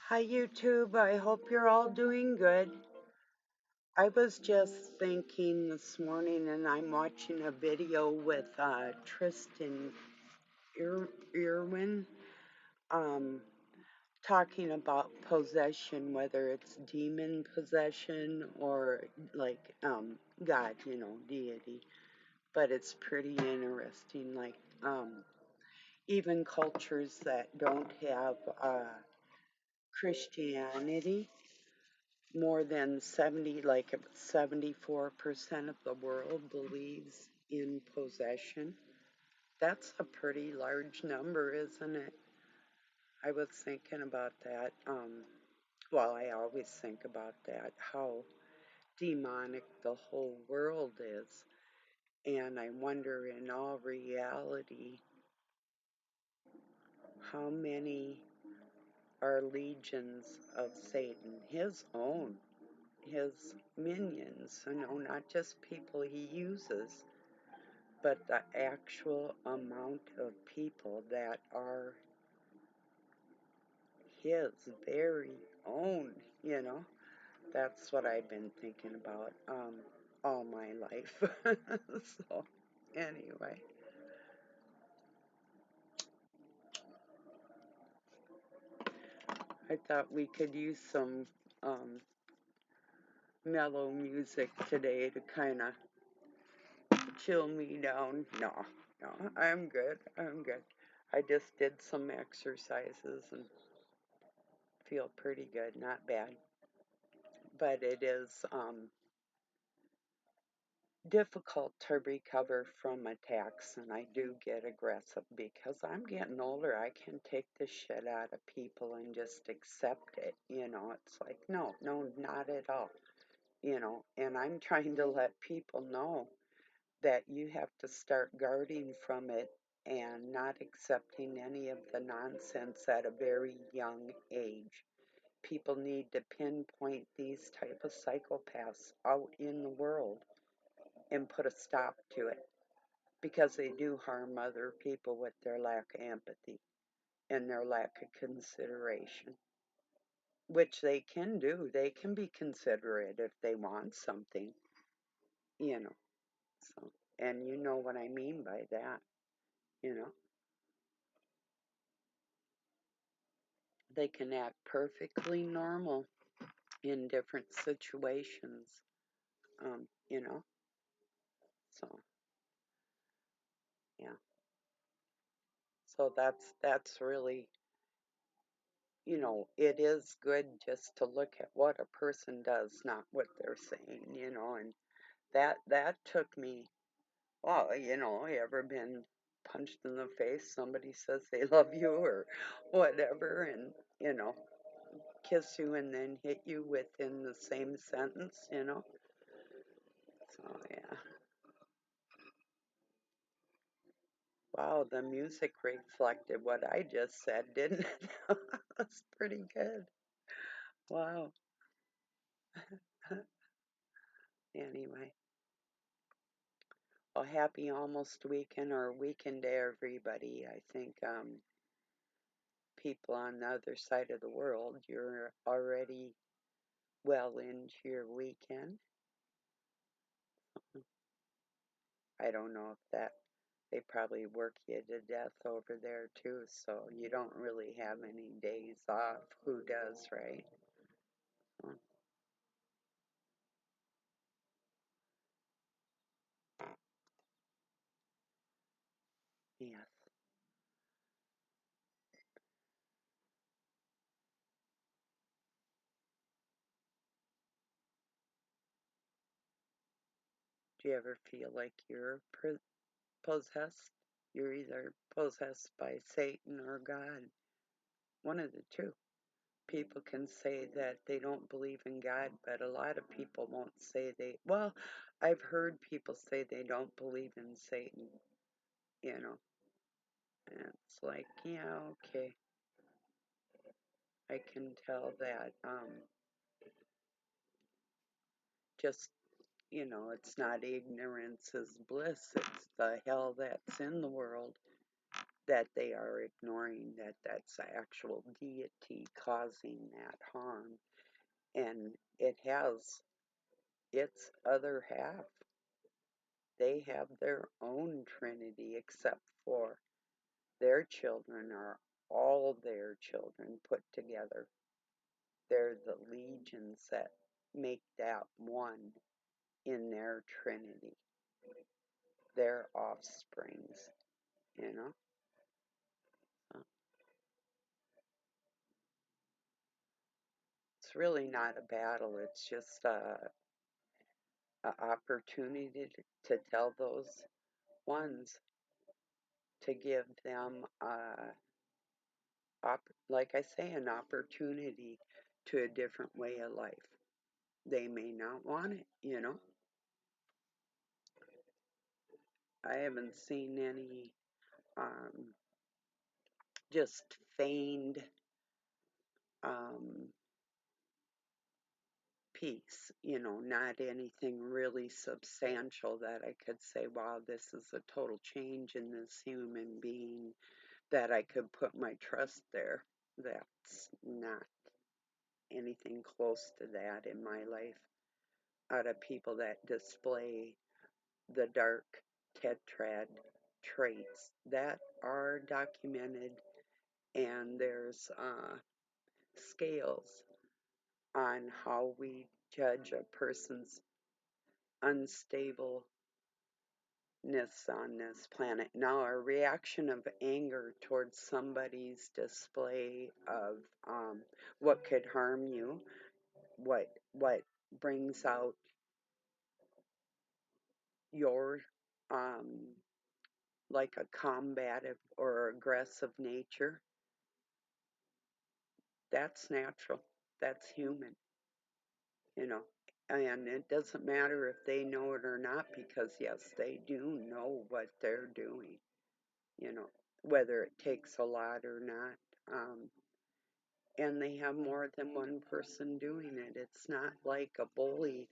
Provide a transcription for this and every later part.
Hi, YouTube. I hope you're all doing good. I was just thinking this morning, and I'm watching a video with Tristan Erwin um, talking about possession, whether it's demon possession or like God, deity. But it's pretty interesting. Like even cultures that don't have Christianity, more than 74% of the world believes in possession. That's a pretty large number, isn't it? I was thinking about that. Well, I always think about that, how demonic the whole world is. And I wonder, in all reality, how many are legions of Satan, his own, his minions, not just people he uses, but the actual amount of people that are his very own, you know. That's what I've been thinking about all my life. So, anyway, I thought we could use some um, mellow music today to kind of chill me down. No, no, I'm good. I'm good. I just did some exercises and feel pretty good. Not bad. But it is difficult to recover from attacks, and I do get aggressive because I'm getting older. I can take the shit out of people and just accept it. It's like, no, no, not at all. And I'm trying to let people know that you have to start guarding from it and not accepting any of the nonsense at a very young age. People need to pinpoint these type of psychopaths out in the world and put a stop to it, because they do harm other people with their lack of empathy and their lack of consideration, which they can do. They can be considerate if they want something, you know. So, and you know what I mean by that, you know. They can act perfectly normal in different situations, um, you know. So, yeah. So that's really, it is good just to look at what a person does, not what they're saying, and that took me, well, you ever been punched in the face, somebody says they love you or whatever, and, kiss you and then hit you within the same sentence. So, yeah. Wow, the music reflected what I just said, didn't it? That's pretty good. Wow. Anyway, well, happy almost weekend or weekend to everybody. I think people on the other side of the world, you're already well into your weekend. I don't know if they probably work you to death over there too, so you don't really have any days off. Who does, right? Mm. Yes. Do you ever feel like you're possessed? You're either possessed by Satan or God. One of the two. People can say that they don't believe in God, but a lot of people won't say well, I've heard people say they don't believe in Satan, you know, and it's like, yeah, okay, I can tell that, just, it's not ignorance is bliss, it's the hell that's in the world, that they are ignoring that that's the actual deity causing that harm. And it has its other half. They have their own trinity, except for their children are all their children put together. They're the legions that make that one in their trinity, their offsprings, you know. It's really not a battle, it's just a opportunity to tell those ones, to give them, like I say, an opportunity to a different way of life. They may not want it, you know. I haven't seen any um, just feigned um, peace, you know, not anything really substantial that I could say, wow, this is a total change in this human being that I could put my trust there. That's not anything close to that in my life, out of people that display the dark tetrad traits that are documented, and there's scales on how we judge a person's unstableness on this planet. Now, a reaction of anger towards somebody's display of what could harm you, what brings out your um, like a combative or aggressive nature, that's natural. That's human, you know. And it doesn't matter if they know it or not, because yes, they do know what they're doing, you know, whether it takes a lot or not. Um, and they have more than one person doing it. It's not like a bully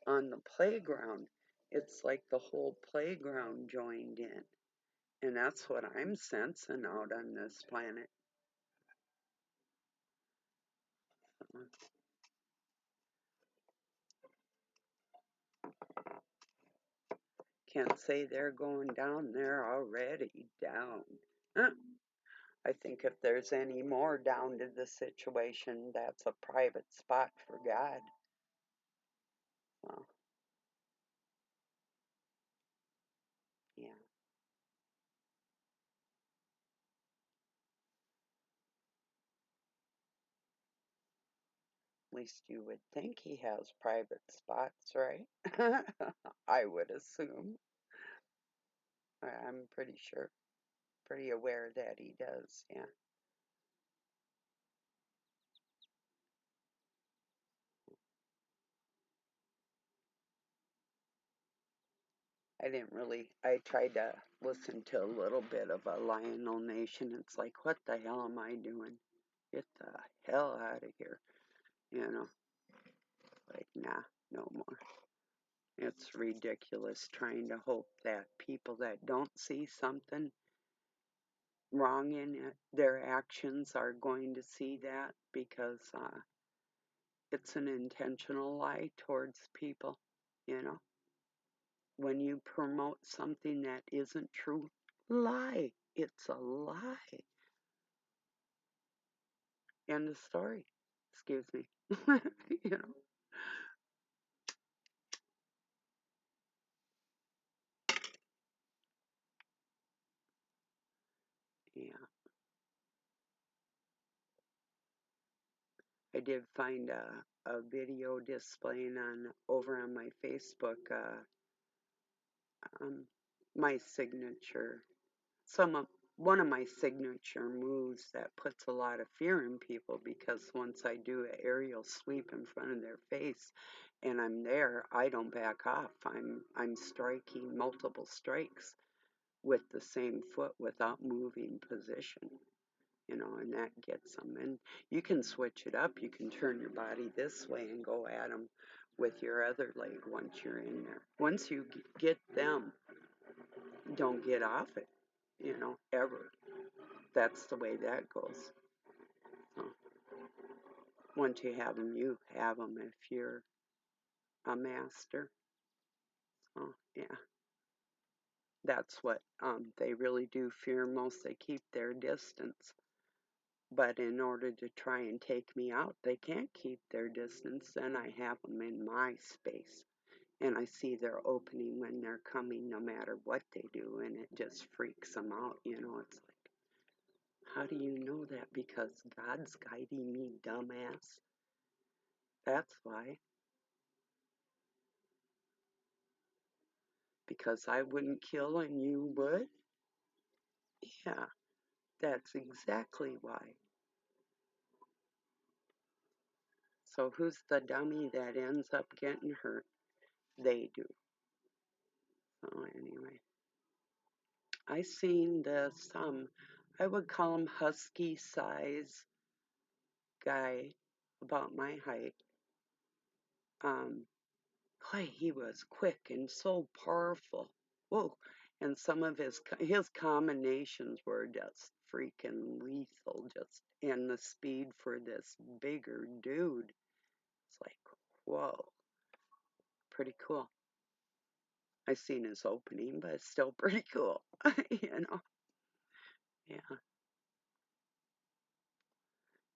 on the playground. It's like the whole playground joined in. And that's what I'm sensing out on this planet. Can't say they're going down, they're already down. Huh. I think if there's any more down to the situation, that's a private spot for God. Well, yeah, at least you would think he has private spots, right? I would assume. I'm pretty sure, pretty aware that he does, yeah. I tried to listen to a little bit of a Lionel Nation. It's like, what the hell am I doing? Get the hell out of here, you know? Like, nah, no more. It's ridiculous trying to hope that people that don't see something wrong in it, their actions are going to see that, because it's an intentional lie towards people, you know? When you promote something that isn't true, lie. It's a lie. End of story. Excuse me. You know? Yeah. I did find a video displaying on over on my Facebook, um, my signature, some of one of my signature moves that puts a lot of fear in people, because once I do an aerial sweep in front of their face and I'm there, I don't back off. I'm striking multiple strikes with the same foot without moving position, you know, and that gets them. And you can switch it up. You can turn your body this way and go at them with your other leg once you're in there. Once you get them, don't get off it, you know, ever. that's the way that goes. So once you have them, you have them if you're a master. So yeah, that's what they really do fear most. They keep their distance. But in order to try and take me out, they can't keep their distance. Then I have them in my space. And I see their opening when they're coming, no matter what they do. And it just freaks them out. You know, it's like, how do you know that? Because God's guiding me, dumbass. That's why. Because I wouldn't kill and you would? Yeah, that's exactly why. So who's the dummy that ends up getting hurt? They do. So anyway, I seen this, I would call him husky size guy about my height. Um, Boy, he was quick and so powerful. Whoa. And some of his combinations were just freaking lethal, just and the speed for this bigger dude. It's like, whoa, pretty cool. I seen his opening, but it's still pretty cool. You know? Yeah.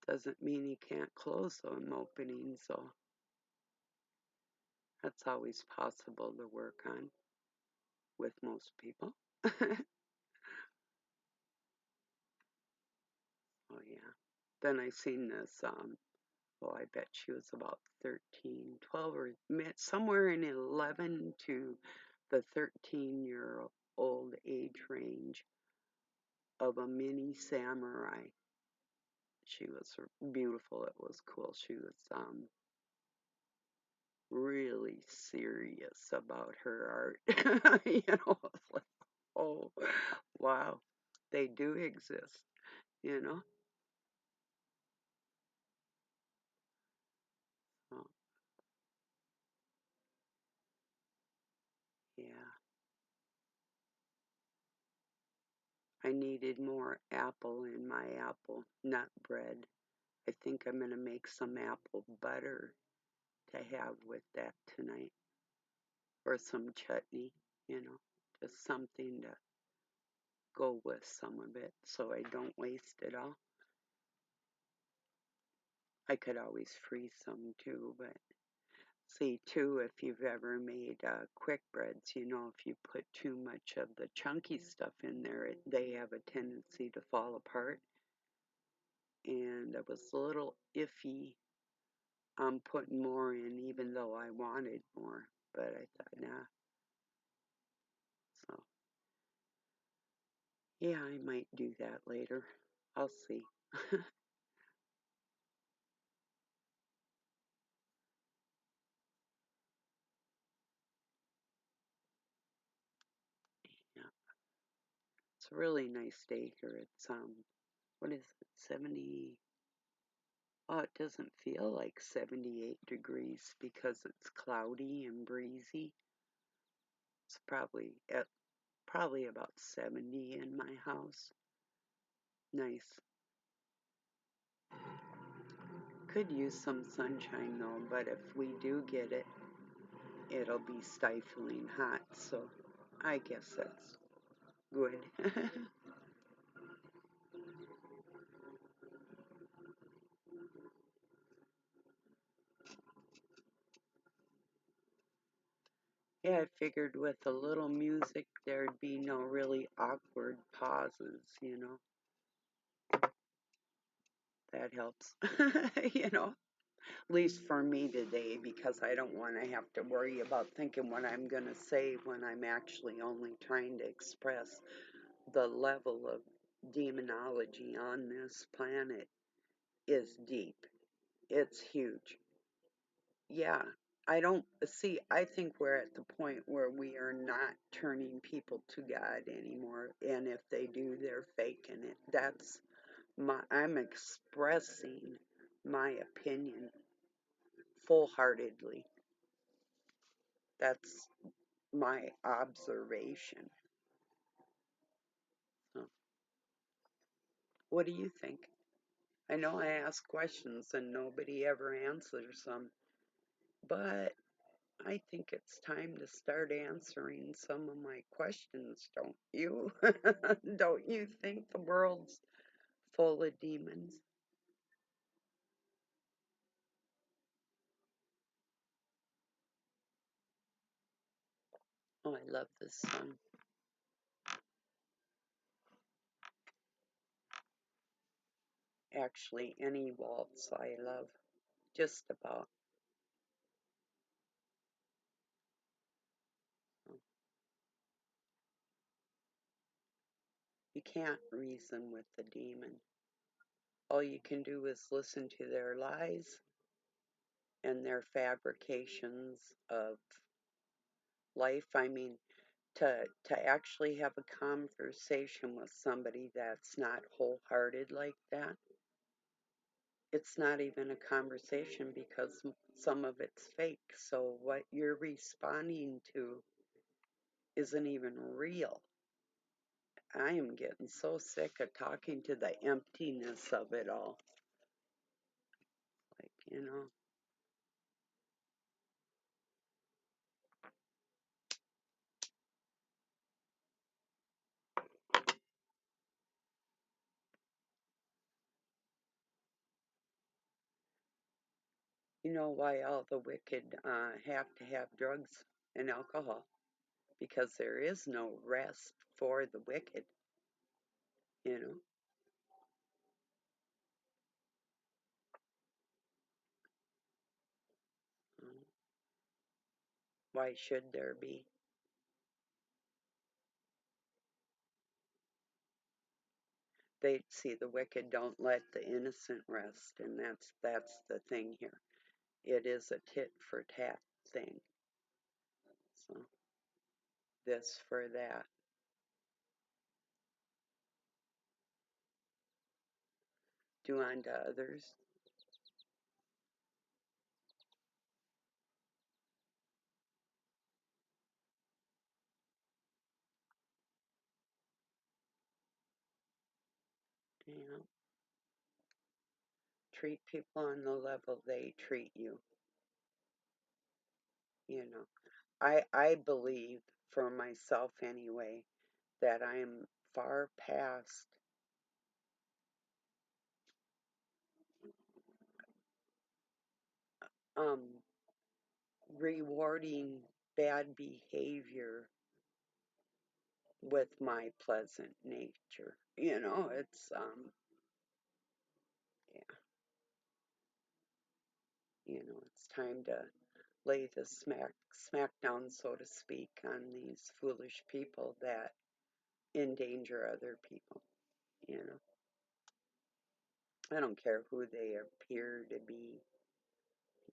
Doesn't mean he can't close them openings, so that's always possible to work on with most people. Oh yeah. Then I seen this, I bet she was about 13, 12, or somewhere in 11 to the 13-year-old age range of a mini samurai. She was beautiful. It was cool. She was really serious about her art. You know, it's like, oh, wow, they do exist, you know? Oh, yeah. I needed more apple in my apple nut bread. I think I'm going to make some apple butter to have with that tonight, or some chutney, you know, just something to go with some of it so I don't waste it all. I could always freeze some too, but see, too, if you've ever made quick breads, you know, if you put too much of the chunky stuff in there, they have a tendency to fall apart. And I was a little iffy on putting more in, even though I wanted more. But I thought, nah. So, yeah, I might do that later. I'll see. Yeah, it's a really nice day here. It's what is it, 70? Oh, it doesn't feel like 78 degrees because it's cloudy and breezy. It's probably about 70 in my house. Nice. Could use some sunshine though, but if we do get it, it'll be stifling hot, so I guess that's good. Yeah, I figured with a little music there'd be no really awkward pauses, you know. That helps. You know, at least for me today, because I don't want to have to worry about thinking what I'm going to say when I'm actually only trying to express the level of demonology on this planet is deep. It's huge. Yeah. I don't see, I think we're at the point where we are not turning people to God anymore. And if they do, they're faking it. I'm expressing my opinion full heartedly. That's my observation. So, What do you think? I know I ask questions and nobody ever answers them, but I think it's time to start answering some of my questions, don't you? Don't you think the world's full of demons? Oh, I love this song. Actually, any waltz I love, just about. You can't reason with the demon. All you can do is listen to their lies and their fabrications of life. I mean, to actually have a conversation with somebody that's not wholehearted like that, it's not even a conversation because some of it's fake. So what you're responding to isn't even real. I am getting so sick of talking to the emptiness of it all. Like, you know why all the wicked have to have drugs and alcohol? Because there is no rest for the wicked, you know. Um, why should there be? They see the wicked don't let the innocent rest, and that's the thing here. It is a tit for tat thing. So this for that. Do unto others. You know, treat people on the level they treat you. You know, I believe for myself anyway that I am far past um rewarding bad behavior with my pleasant nature. You know, it's yeah, it's time to lay the smackdown, so to speak, on these foolish people that endanger other people. You know, I don't care who they appear to be.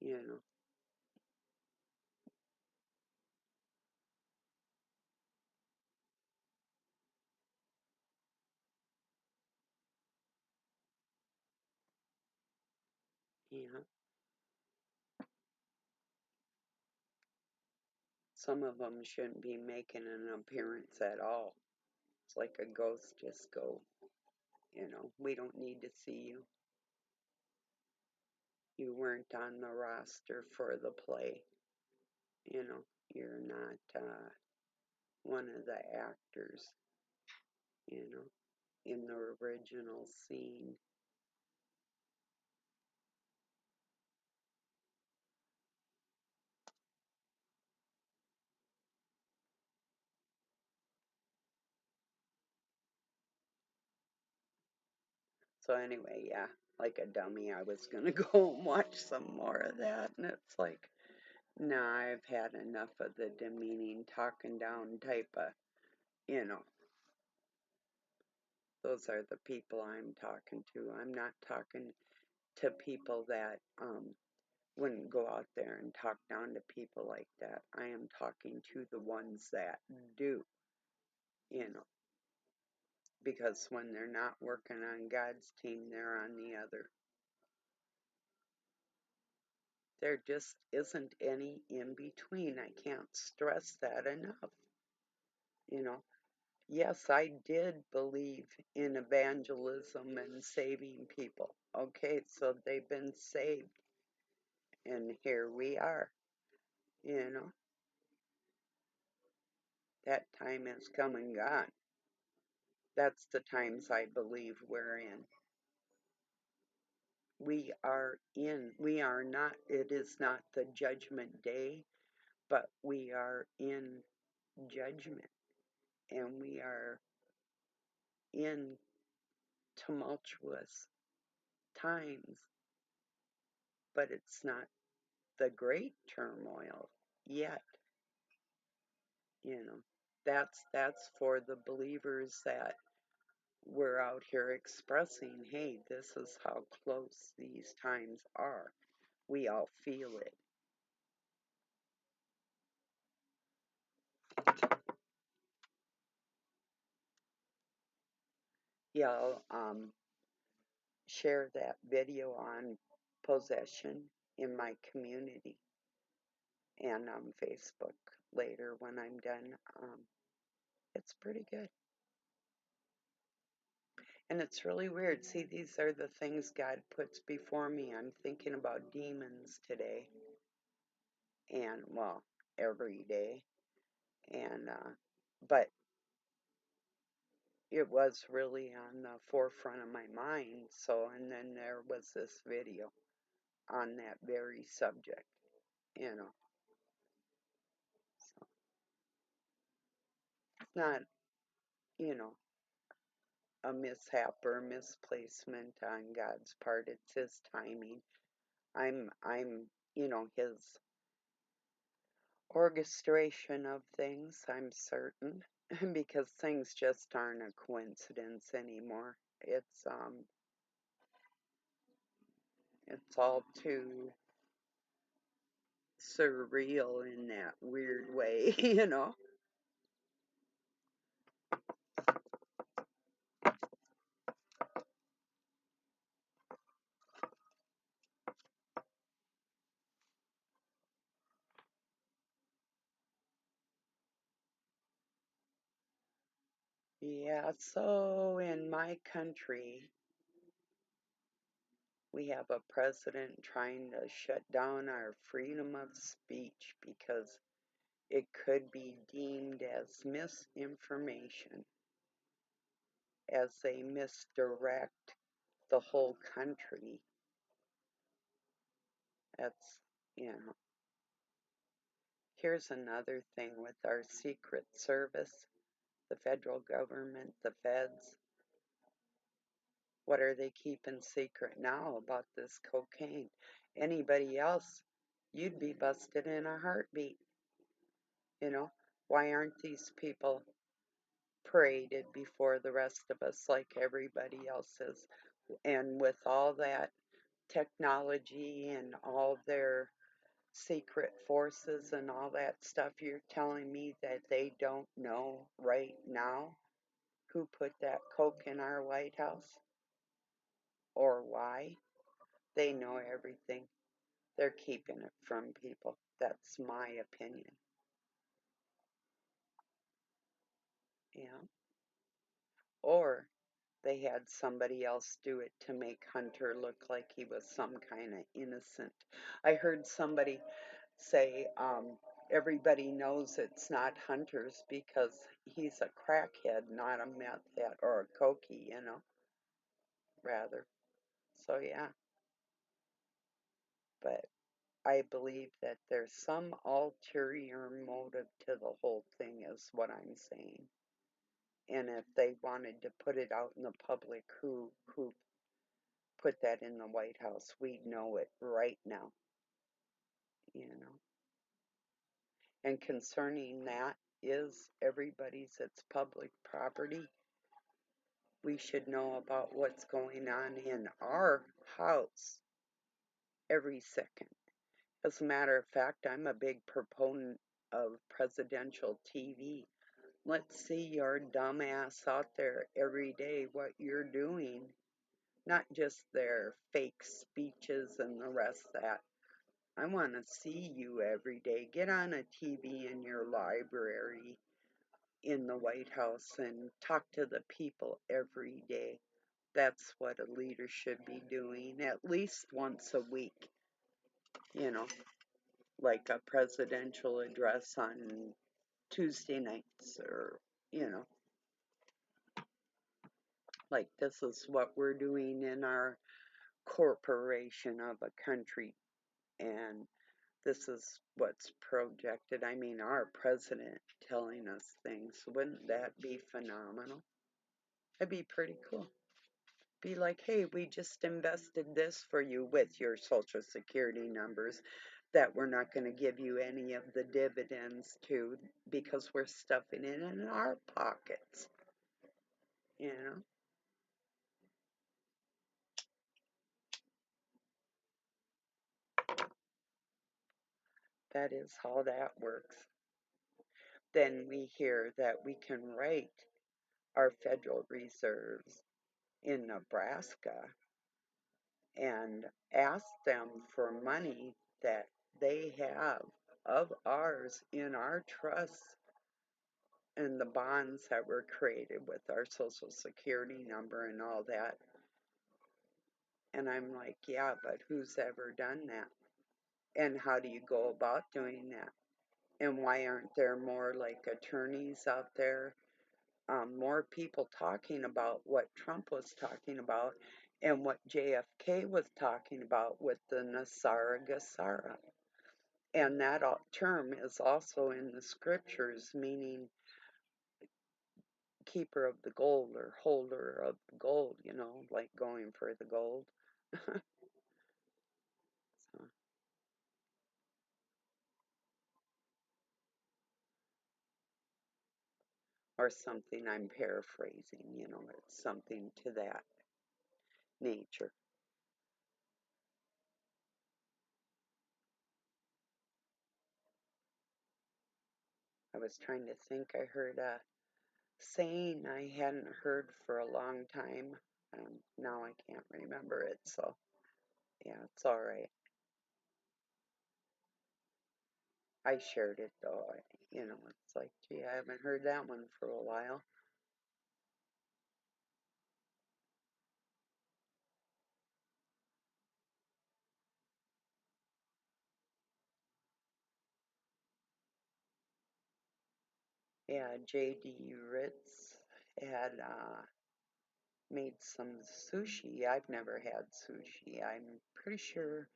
You know, yeah. Some of them shouldn't be making an appearance at all. It's like a ghost, just go. We don't need to see you. You weren't on the roster for the play. You're not one of the actors, you know, in the original scene. So anyway, yeah, like a dummy, I was gonna go and watch some more of that, and it's like, nah, I've had enough of the demeaning, talking down type of, you know, those are the people I'm talking to. I'm not talking to people that wouldn't go out there and talk down to people like that. I am talking to the ones that do, you know, because when they're not working on God's team, they're on the other. There just isn't any in between. I can't stress that enough. You know, yes, I did believe in evangelism and saving people. Okay, so they've been saved, and here we are. You know, that time has come and gone. That's the times I believe we're in. We are not, it is not the judgment day, but we are in judgment, and we are in tumultuous times, but it's not the great turmoil yet. You know, that's for the believers that we're out here expressing, hey, this is how close these times are. We all feel it. Yeah, I'll share that video on possession in my community and on Facebook later when I'm done. It's pretty good. And it's really weird. See, these are the things God puts before me. I'm thinking about demons today, and well, every day. And, but it was really on the forefront of my mind. So, and then there was this video on that very subject, you know. So, it's not, you know, a mishap or misplacement on God's part. It's His timing. I'm, His orchestration of things, I'm certain, because things just aren't a coincidence anymore. It's all too surreal in that weird way, you know. Yeah, so in my country, we have a president trying to shut down our freedom of speech because it could be deemed as misinformation as they misdirect the whole country. That's, you know, here's another thing with our Secret Service, the federal government, the feds. What are they keeping secret now about this cocaine? Anybody else, you'd be busted in a heartbeat. You know, why aren't these people paraded before the rest of us like everybody else is? And with all that technology and all their secret forces and all that stuff, you're telling me that they don't know right now who put that coke in our White House or why? They know everything. They're keeping it from people. That's my opinion. Yeah. Or they had somebody else do it to make Hunter look like he was some kind of innocent. I heard somebody say everybody knows it's not Hunter's because he's a crackhead, not a meth head or a cokey, rather. So, yeah, but I believe that there's some ulterior motive to the whole thing, is what I'm saying. And if they wanted to put it out in the public, who put that in the White House, we'd know it right now, you know. And concerning that is everybody's, it's public property. We should know about what's going on in our house every second. As a matter of fact, I'm a big proponent of presidential TV. Let's see your dumbass out there every day, what you're doing, not just their fake speeches and the rest of that. I want to see you every day. Get on a TV in your library. in the White House and talk to the people every day. That's what a leader should be doing at least once a week, you know, like a presidential address on Tuesday nights, or, you know, like this is what we're doing in our corporation of a country, and this is what's projected. I mean, our president telling us things. Wouldn't that be phenomenal? That'd be pretty cool. Be like, hey, we just invested this for you with your social security numbers that we're not going to give you any of the dividends to because we're stuffing it in our pockets. You know, that is how that works. Then we hear that we can write our Federal Reserves in Nebraska and ask them for money that they have of ours in our trusts and the bonds that were created with our social security number and all that. And I'm like, yeah, but who's ever done that? And how do you go about doing that? And why aren't there more like attorneys out there, more people talking about what Trump was talking about and what JFK was talking about with the Nasara Gasara? And that term is also in the scriptures, meaning keeper of the gold or holder of the gold, you know, like going for the gold. So, or something, I'm paraphrasing, you know, it's something to that nature. I was trying to think, I heard a saying I hadn't heard for a long time. Now I can't remember it, so yeah, it's all right. I shared it though. You know, it's like, gee, I haven't heard that one for a while. Yeah, J.D. Ritz had made some sushi. I've never had sushi. I'm pretty sure,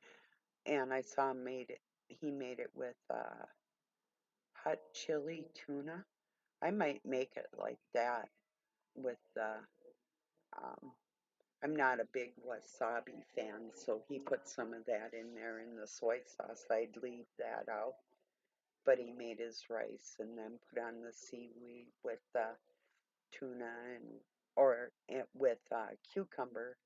and I saw him made it. He made it with hot chili tuna. I might make it like that with the. Um, I'm not a big wasabi fan, so he put some of that in there in the soy sauce. I'd leave that out, but he made his rice and then put on the seaweed with the tuna and or with cucumber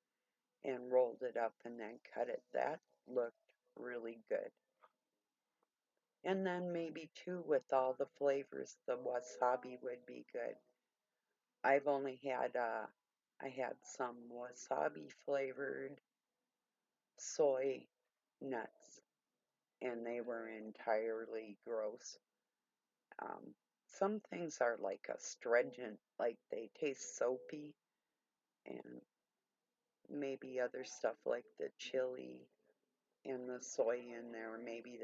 and rolled it up and then cut it. That looked really good. And then maybe too with all the flavors, the wasabi would be good. I've only had I had some wasabi flavored soy nuts and they were entirely gross. Um, some things are like astringent, like they taste soapy, and maybe other stuff like the chili and the soy in there, maybe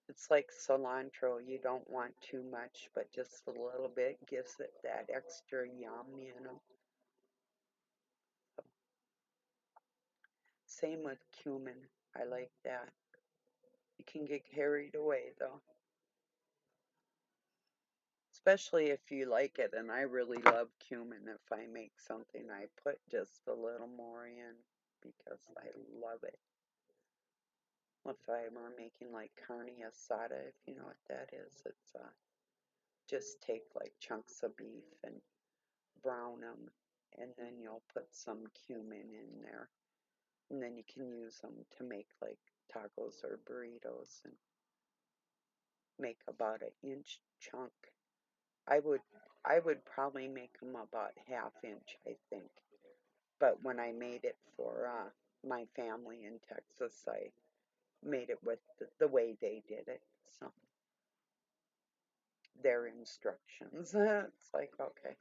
it's like cilantro. You don't want too much, but just a little bit gives it that extra yum, you know. So, same with cumin. I like that. You can get carried away though, especially if you like it. And I really love cumin. If I make something, I put just a little more in because I love it. If I were making like carne asada, if you know what that is, it's just take like chunks of beef and brown them, and then you'll put some cumin in there, and then you can use them to make like tacos or burritos and make about an inch chunk. I would I would probably make them about half inch, I think. But when I made it for my family in Texas, I made it with the way they did it. So their instructions. It's like, okay.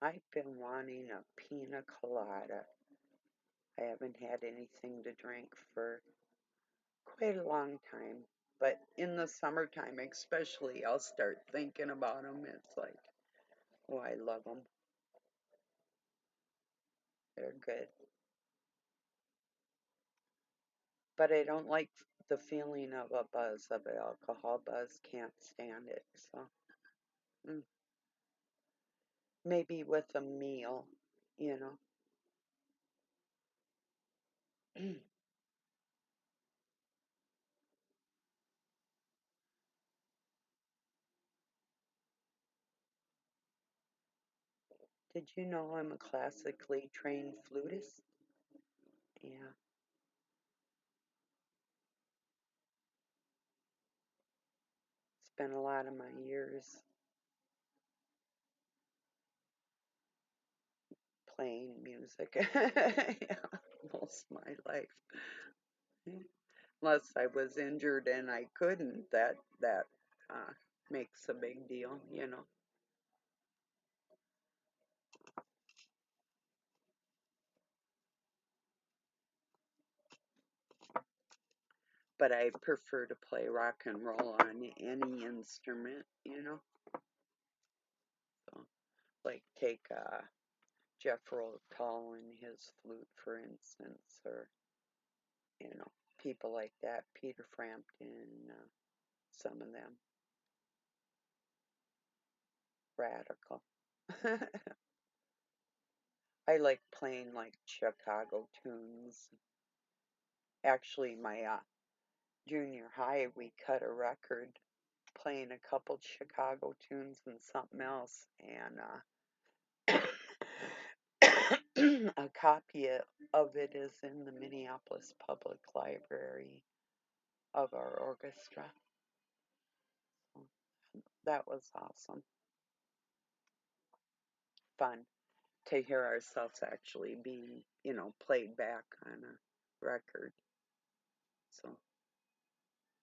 I've been wanting a pina colada. I haven't had anything to drink for quite a long time. But in the summertime, especially, I'll start thinking about them. It's like, oh, I love them. They're good. But I don't like the feeling of a buzz, of an alcohol buzz. Can't stand it. So mm, maybe with a meal, you know. Did you know I'm a classically trained flutist? Yeah, spent a lot of my years playing music. Yeah, most of my life. Unless I was injured and I couldn't, that uh, makes a big deal, you know. But I prefer to play rock and roll on any instrument, you know. So, like take Jethro Tull and his flute, for instance, or you know, people like that, Peter Frampton, some of them, radical. I like playing like Chicago tunes. Actually, my junior high, we cut a record playing a couple Chicago tunes and something else, and a copy of it is in the Minneapolis Public Library of our orchestra. So that was awesome. Fun to hear ourselves actually being, you know, played back on a record. So,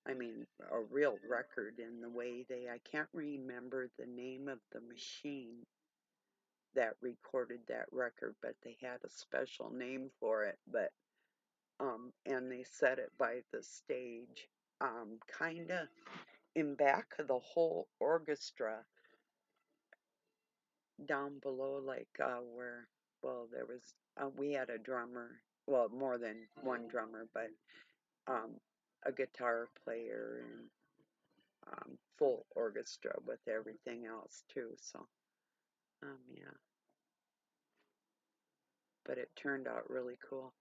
I mean, a real record in the way I can't remember the name of the machine that recorded that record, but they had a special name for it. But and they set it by the stage, kind of in back of the whole orchestra, down below, like where, well, there was we had a drummer, well, more than one drummer, but um, a guitar player and full orchestra with everything else too. So yeah, but it turned out really cool.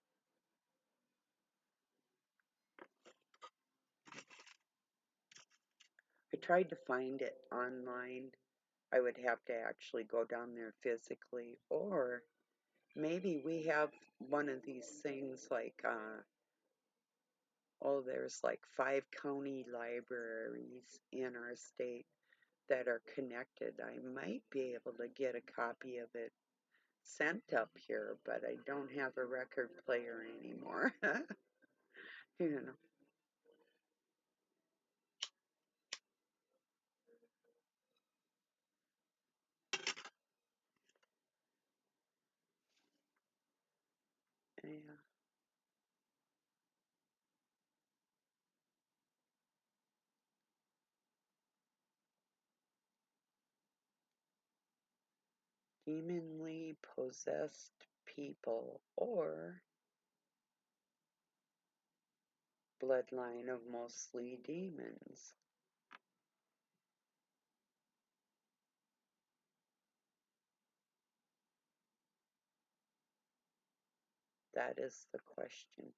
I tried to find it online. I would have to actually go down there physically, or maybe we have one of these things like, oh, there's like 5 county libraries in our state that are connected. I might be able to get a copy of it sent up here, but I don't have a record player anymore. You know, yeah. Demonly possessed people or bloodline of mostly demons. That is the question.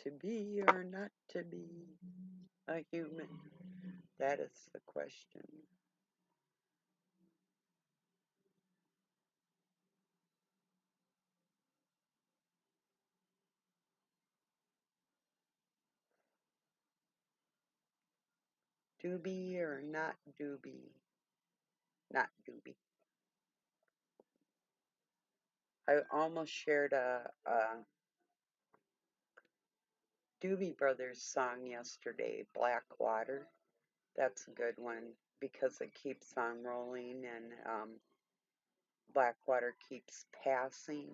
To be or not to be a human? That is the question. Do be or not do be? Not do be. I almost shared a Doobie Brothers song yesterday, Black Water. That's a good one because it keeps on rolling and black water keeps passing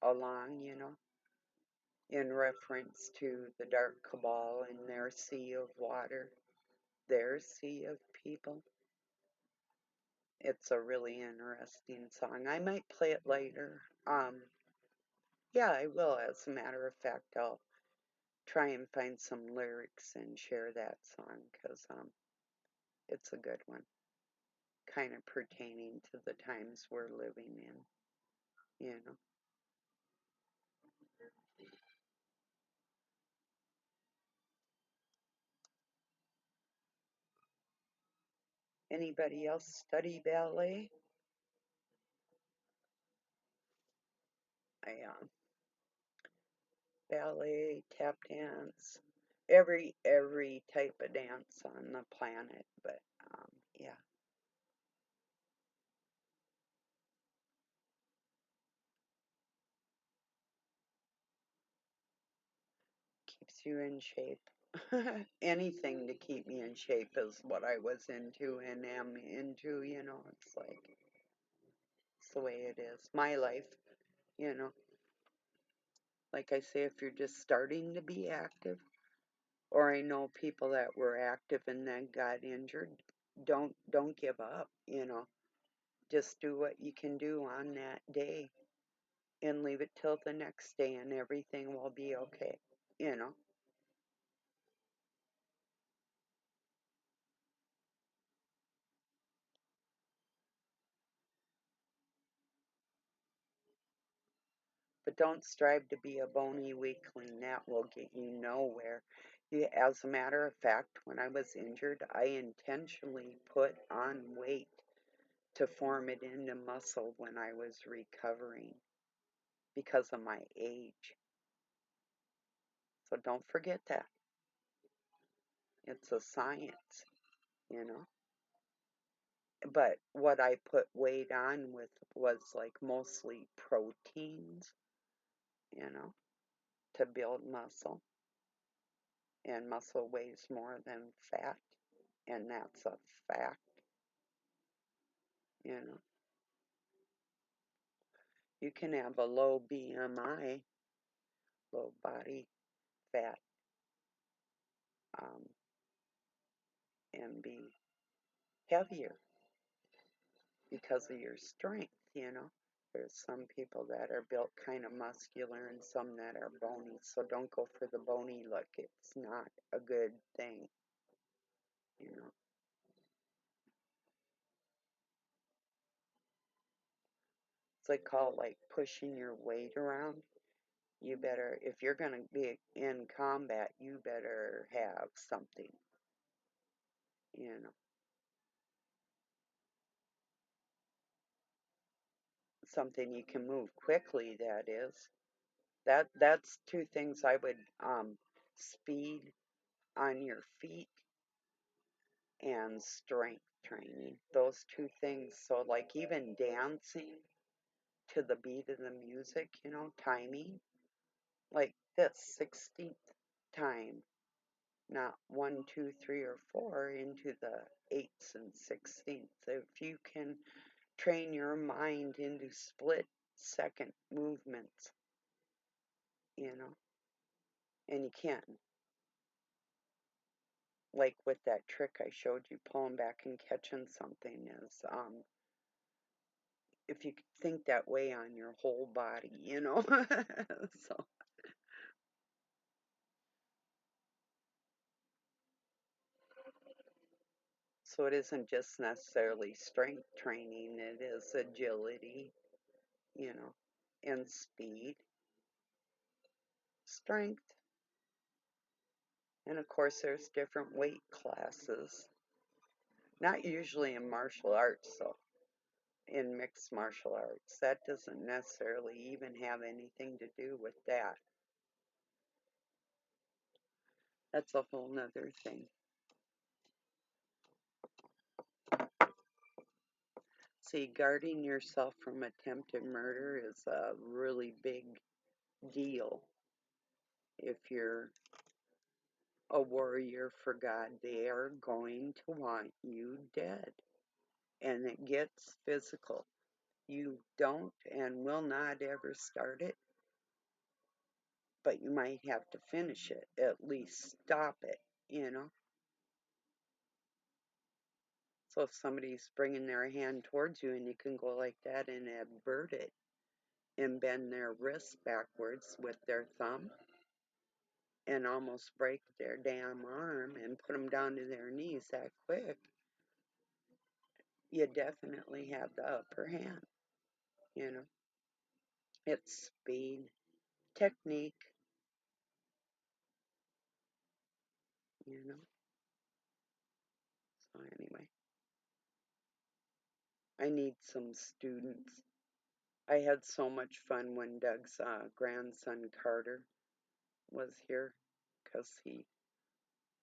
along, in reference to the dark cabal and their sea of water, their sea of people. It's a really interesting song. I might play it later. Yeah, I will. As a matter of fact, I'll try and find some lyrics and share that song because it's a good one, kind of pertaining to the times we're living in, Anybody else study ballet? Ballet, tap dance, every type of dance on the planet. But yeah, keeps you in shape. Anything to keep me in shape is what I was into and am into. It's like it's the way it is. My life, you know. Like I say, if you're just starting to be active, or I know people that were active and then got injured, don't give up. Just do what you can do on that day and leave it till the next day and everything will be okay. But don't strive to be a bony weakling. That will get you nowhere. As a matter of fact, when I was injured, I intentionally put on weight to form it into muscle when I was recovering because of my age. So don't forget that. It's a science, you know. But what I put weight on with was like mostly proteins, you know, to build muscle. And muscle weighs more than fat, and that's a fact, you know. You can have a low BMI, low body fat, um, and be heavier because of your strength. There's some people that are built kind of muscular and some that are bony, so don't go for the bony look. It's not a good thing. It's like called like pushing your weight around. You better, if you're going to be in combat, you better have you know, something you can move quickly, that is. That's two things I would speed on your feet and strength training. Those two things. So like even dancing to the beat of the music, timing. Like this 16th time, not one, two, three, or four into the eighths and 16ths. If you can train your mind into split second movements, you know, and you can. Like with that trick I showed you, pulling back and catching something is, if you think that way on your whole body. so, so it isn't just necessarily strength training, it is agility, you know, and speed, strength, and of course there's different weight classes. Not usually in martial arts, so in mixed martial arts. That doesn't necessarily even have anything to do with that. That's a whole nother thing. See, guarding yourself from attempted murder is a really big deal. If you're a warrior for God, they are going to want you dead. And it gets physical. You don't and will not ever start it, but you might have to finish it, at least stop it, you know? So if somebody's bringing their hand towards you and you can go like that and avert it and bend their wrist backwards with their thumb and almost break their damn arm and put them down to their knees that quick, you definitely have the upper hand, you know? It's speed, technique, you know? So anyway, I need some students. I had so much fun when Doug's grandson Carter was here because he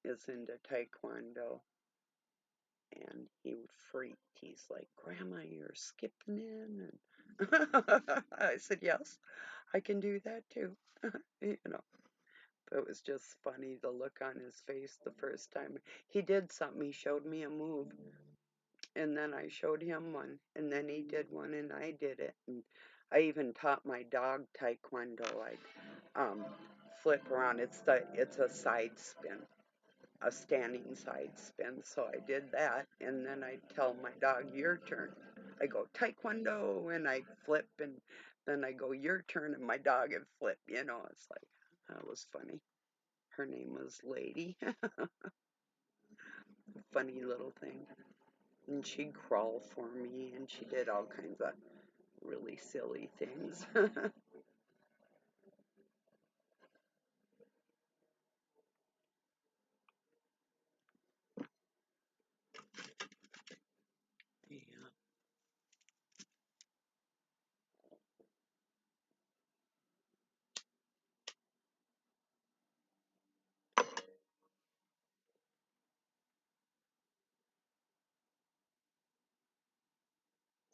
is into Taekwondo and he freaked. He's like, Grandma, you're skipping in. And I said, yes, I can do that too. You know, but it was just funny the look on his face the first time. He did something, he showed me a move, and then I showed him one, and then he did one, and I did it. And I even taught my dog Taekwondo. I flip around. It's a side spin, a standing side spin. So I did that, and then I tell my dog, your turn. I go Taekwondo, and I flip, and then I go your turn, and my dog would flip. You know, it's like that was funny. Her name was Lady. Funny little thing. And she'd crawl for me, and she did all kinds of really silly things. Yeah.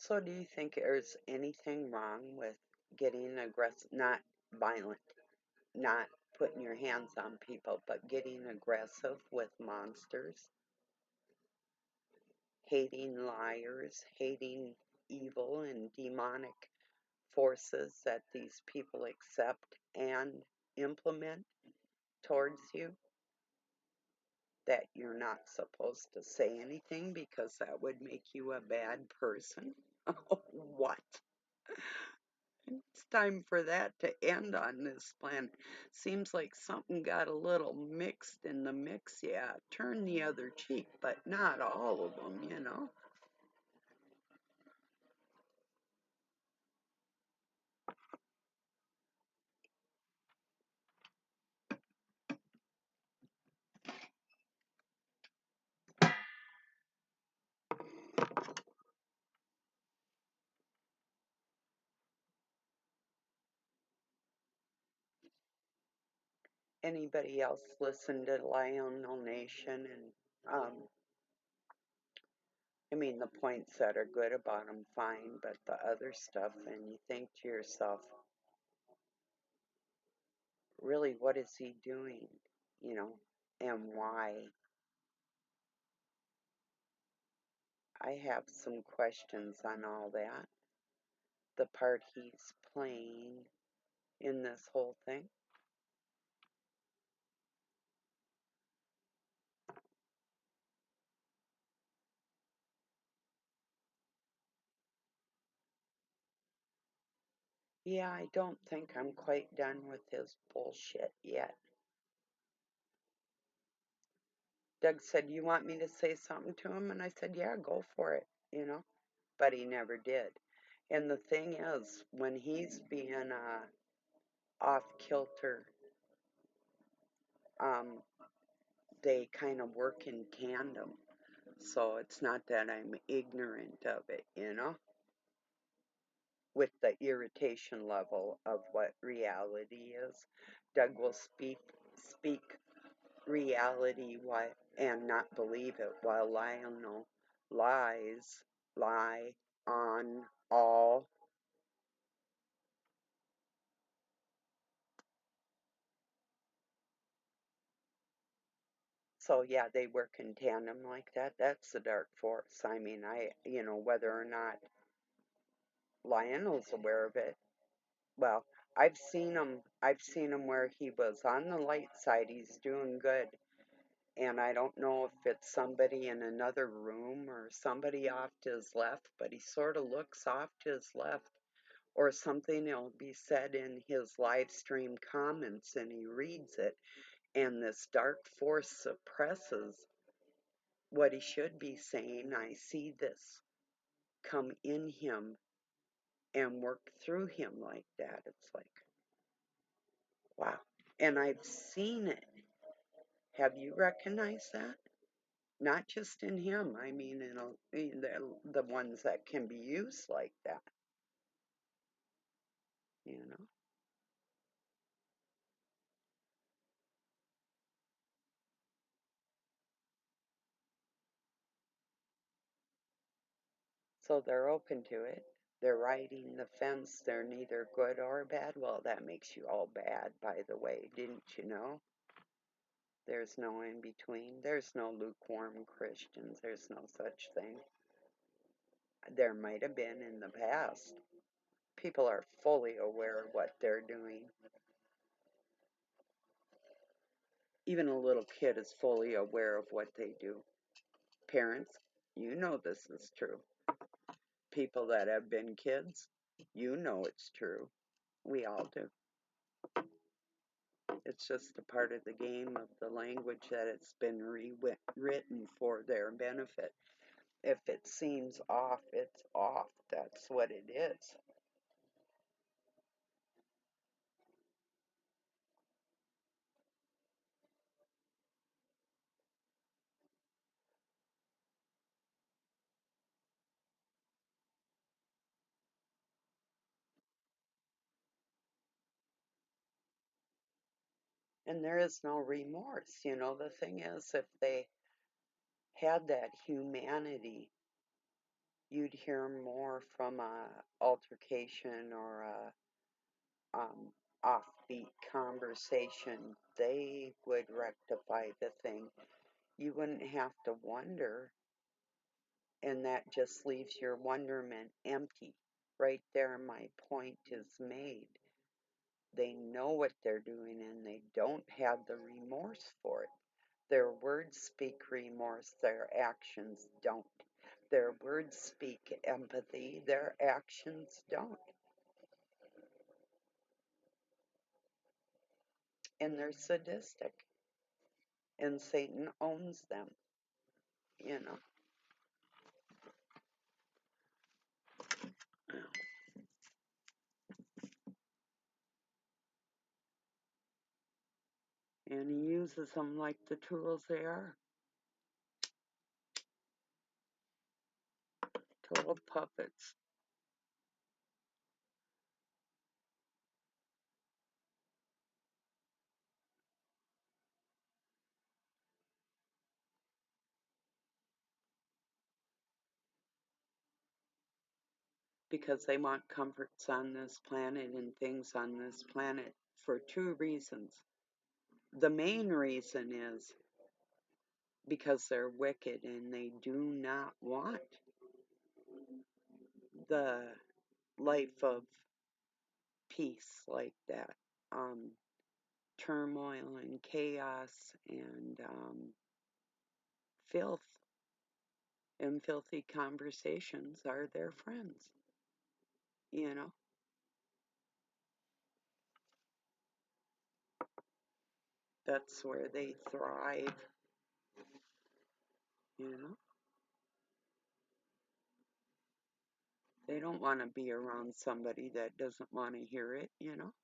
So, do you think there's anything wrong with getting aggressive, not violent, not putting your hands on people, but getting aggressive with monsters, hating liars, hating evil and demonic forces that these people accept and implement towards you? That you're not supposed to say anything because that would make you a bad person? What? It's time for that to end on this planet. Seems like something got a little mixed in the mix. Yeah, turn the other cheek, but not all of them, you know? Anybody else listen to Lionel Nation? And, I mean, the points that are good about him, fine, but the other stuff, and you think to yourself, really, what is he doing? You know, and why? I have some questions on all that. The part he's playing in this whole thing. Yeah, I don't think I'm quite done with his bullshit yet. Doug said, you want me to say something to him? And I said, yeah, go for it, you know? But he never did. And the thing is, when he's being off kilter, um, they kind of work in tandem. So it's not that I'm ignorant of it, you know? With the irritation level of what reality is. Doug will speak reality and not believe it, while Lionel lie on all. So yeah, they work in tandem like that. That's the dark force. I mean, whether or not Lionel's aware of it. Well, I've seen him where he was on the light side. He's doing good. And I don't know if it's somebody in another room or somebody off to his left, but he sort of looks off to his left, or something will be said in his live stream comments and he reads it, and this dark force suppresses what he should be saying. I see this come in him and work through him like that. It's like, wow. And I've seen it. Have you recognized that? Not just in him, I mean, in the ones that can be used like that, you know? So they're open to it. They're riding the fence. They're neither good or bad. Well, that makes you all bad, by the way. Didn't you know? There's no in between. There's no lukewarm Christians. There's no such thing. There might have been in the past. People are fully aware of what they're doing. Even a little kid is fully aware of what they do. Parents, you know this is true. People that have been kids, you know it's true. We all do. It's just a part of the game of the language that it's been rewritten for their benefit. If it seems off, it's off. That's what it is. And there is no remorse. The thing is, if they had that humanity, you'd hear more from a altercation or a offbeat conversation. They would rectify the thing. You wouldn't have to wonder, and that just leaves your wonderment empty. Right there, my point is made. They know what they're doing and they don't have the remorse for it. Their words speak remorse, their actions don't. Their words speak empathy, their actions don't. And they're sadistic, and Satan owns them, you know. And he uses them like the tools they are, total puppets. Because they want comforts on this planet and things on this planet for two reasons. The main reason is because they're wicked and they do not want the life of peace like that. Um, Turmoil and chaos and filth and filthy conversations are their friends, you know. That's where they thrive, you know. They don't want to be around somebody that doesn't want to hear it, you know.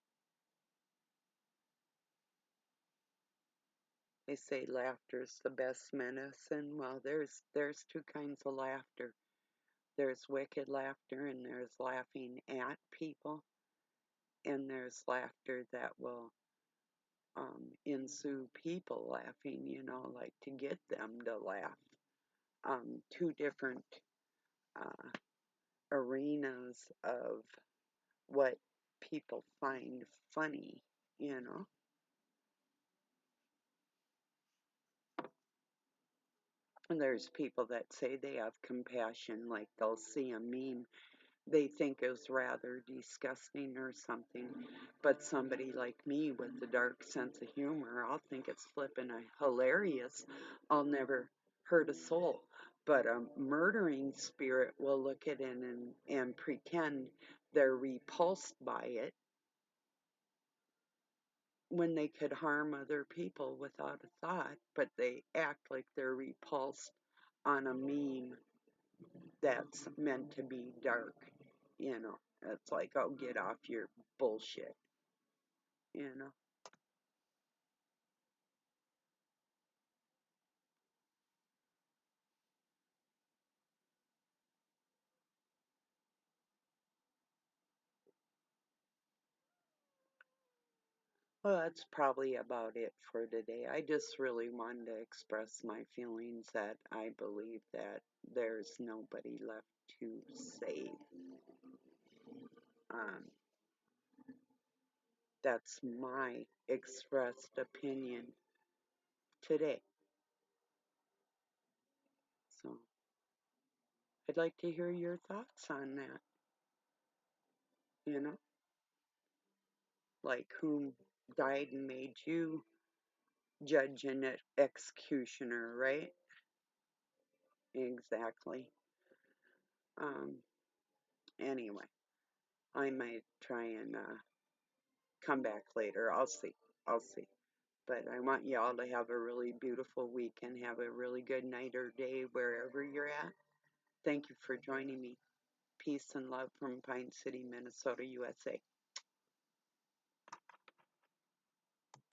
They say laughter's the best medicine. Well, there's two kinds of laughter. There's wicked laughter and there's laughing at people, and there's laughter that will ensue people laughing, like to get them to laugh. Two different uh, arenas of what people find funny, you know. And there's people that say they have compassion, like they'll see a meme they think is rather disgusting or something, but somebody like me with a dark sense of humor, I'll think it's flippin' hilarious. I'll never hurt a soul. But a murdering spirit will look at it and pretend they're repulsed by it when they could harm other people without a thought, but they act like they're repulsed on a meme that's meant to be dark, you know. It's like, oh, get off your bullshit, you know. Well, that's probably about it for today. I just really wanted to express my feelings that I believe that there's nobody left to save. Um, that's my expressed opinion today. So I'd like to hear your thoughts on that, you know, like who died and made you judge and executioner, right? Exactly. Um, anyway, I might try and come back later. I'll see. I'll see. But I want you all to have a really beautiful week and have a really good night or day wherever you're at. Thank you for joining me. Peace and love from Pine City, Minnesota, USA.